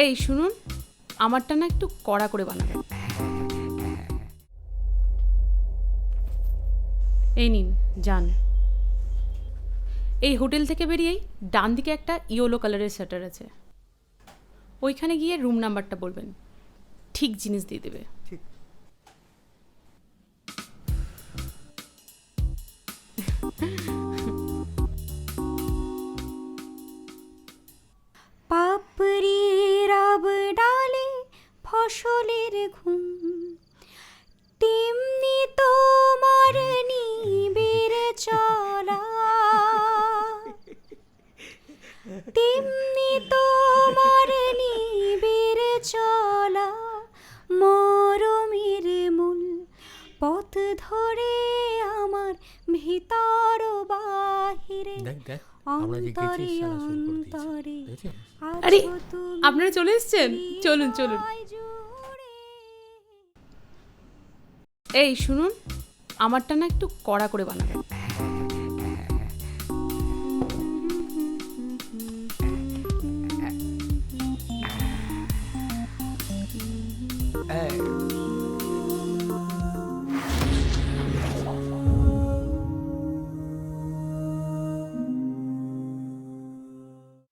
এই শুনুন, আমারটা না একটু কড়া করে বানাবেন। এই নিন, যান। এই হোটেল থেকে বেরিয়েই ডান দিকে একটা ইয়েলো কালারের শাটার আছে, ওইখানে গিয়ে রুম নাম্বারটা বলবেন, ঠিক জিনিস দিয়ে দেবে। ঠিক। পাপড়ি রাব ডালে ফসলের ঘুম, তেমনি তোমার নিবিড় চলা, তেমনি তোমার নিবিড় চলা, মরমের মূল পথ ধরে আমার ভিতর বাহিরে দেখ দেখ আমরা যে গেছি অন্তরে সারা শুরু করে অন্তরে দিয়েছি। আরে আছো তুমি আপনারা চলে এসেছেন, চলুন চলুন। হৃদয় জুড়ে। এই শুনুন, আমারটা না একটু কড়া করে বানাবেন।